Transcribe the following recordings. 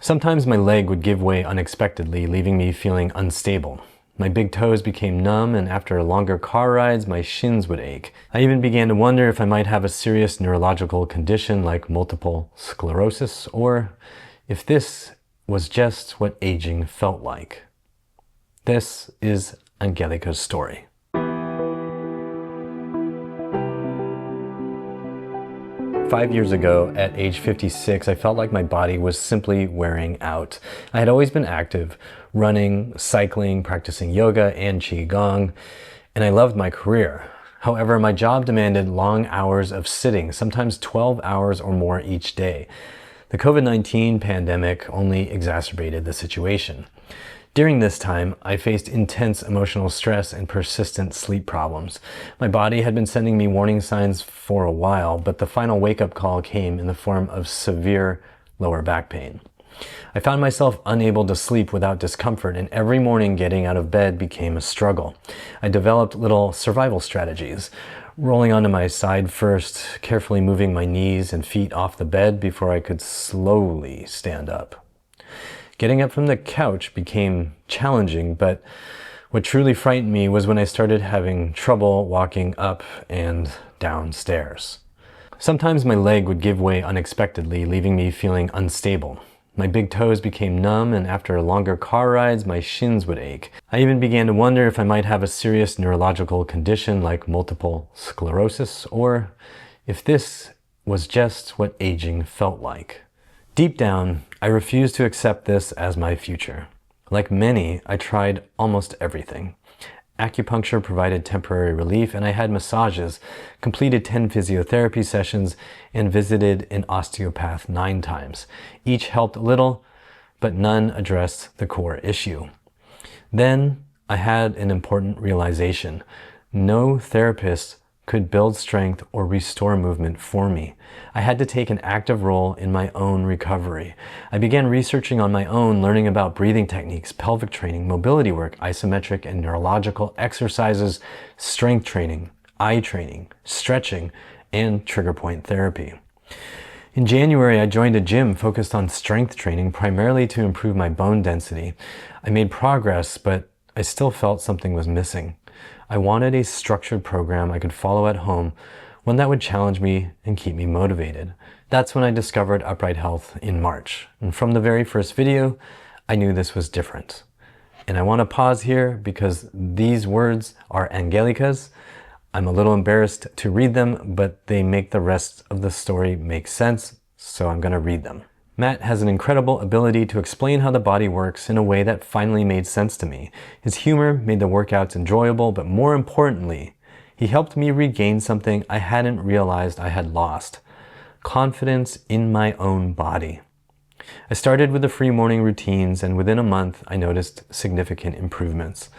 Sometimes my leg would give way unexpectedly, leaving me feeling unstable. My big toes became numb, and after longer car rides, my shins would ache. I even began to wonder if I might have a serious neurological condition like multiple sclerosis, or if this was just what aging felt like. This is Angelika's story. Five years ago, at age 56, I felt like my body was simply wearing out. I had always been active, running, cycling, practicing yoga and qigong, and I loved my career. However, my job demanded long hours of sitting, sometimes 12 hours or more each day. The COVID-19 pandemic only exacerbated the situation. During this time, I faced intense emotional stress and persistent sleep problems. My body had been sending me warning signs for a while, but the final wake-up call came in the form of severe lower back pain. I found myself unable to sleep without discomfort, and every morning getting out of bed became a struggle. I developed little survival strategies, rolling onto my side first, carefully moving my knees and feet off the bed before I could slowly stand up. Getting up from the couch became challenging, but what truly frightened me was when I started having trouble walking up and down stairs. Sometimes my leg would give way unexpectedly, leaving me feeling unstable. My big toes became numb, and after longer car rides, my shins would ache. I even began to wonder if I might have a serious neurological condition like multiple sclerosis, or if this was just what aging felt like. Deep down, I refused to accept this as my future. Like many, I tried almost everything. Acupuncture provided temporary relief, and I had massages, completed 10 physiotherapy sessions, and visited an osteopath 9 times. Each helped a little, but none addressed the core issue. Then I had an important realization. No therapist could build strength or restore movement for me. I had to take an active role in my own recovery. I began researching on my own, learning about breathing techniques, pelvic training, mobility work, isometric and neurological exercises, strength training, eye training, stretching, and trigger point therapy. In January, I joined a gym focused on strength training, primarily to improve my bone density. I made progress, but I still felt something was missing. I wanted a structured program I could follow at home, one that would challenge me and keep me motivated. That's when I discovered Upright Health in March. And from the very first video, I knew this was different. And I want to pause here because these words are Angelika's. I'm a little embarrassed to read them, but they make the rest of the story make sense, so I'm going to read them. Matt has an incredible ability to explain how the body works in a way that finally made sense to me. His humor made the workouts enjoyable, but more importantly, he helped me regain something I hadn't realized I had lost: confidence in my own body. I started with the free morning routines, and within a month, I noticed significant improvements.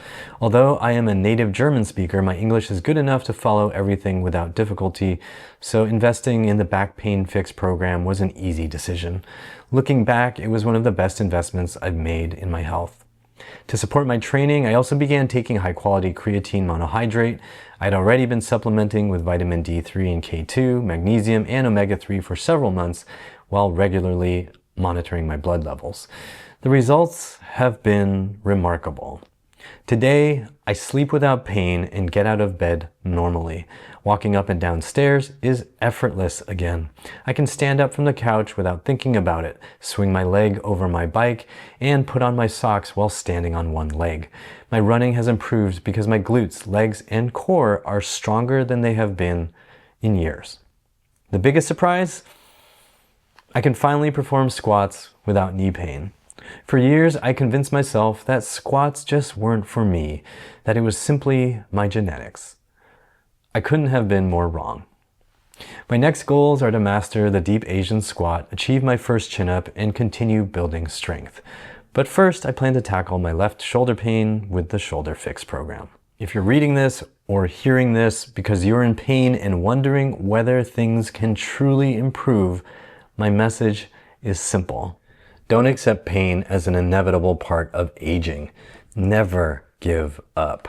Although I am a native German speaker, my English is good enough to follow everything without difficulty, so investing in the back pain fix program was an easy decision. Looking back, it was one of the best investments I've made in my health. To support my training, I also began taking high-quality creatine monohydrate. I'd already been supplementing with vitamin D3 and K2, magnesium, and omega-3 for several months, while regularly monitoring my blood levels. The results have been remarkable. Today, I sleep without pain and get out of bed normally. Walking up and down stairs is effortless again. I can stand up from the couch without thinking about it, swing my leg over my bike, and put on my socks while standing on one leg. My running has improved because my glutes, legs, and core are stronger than they have been in years. The biggest surprise? I can finally perform squats without knee pain. For years, I convinced myself that squats just weren't for me, that it was simply my genetics. I couldn't have been more wrong. My next goals are to master the deep Asian squat, achieve my first chin-up, and continue building strength. But first, I plan to tackle my left shoulder pain with the Shoulder Fix program. If you're reading this or hearing this because you're in pain and wondering whether things can truly improve, my message is simple. Don't accept pain as an inevitable part of aging. Never give up.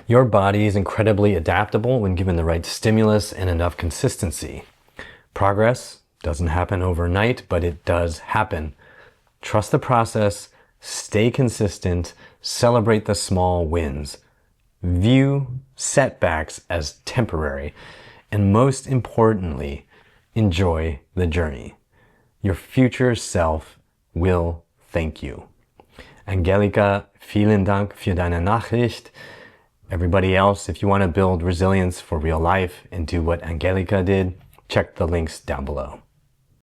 Your body is incredibly adaptable when given the right stimulus and enough consistency. Progress doesn't happen overnight, but it does happen. Trust the process, stay consistent, celebrate the small wins. View setbacks as temporary, and most importantly, enjoy the journey. Your future self will thank you. Angelika, vielen Dank für deine Nachricht. Everybody else, if you want to build resilience for real life and do what Angelika did, check the links down below.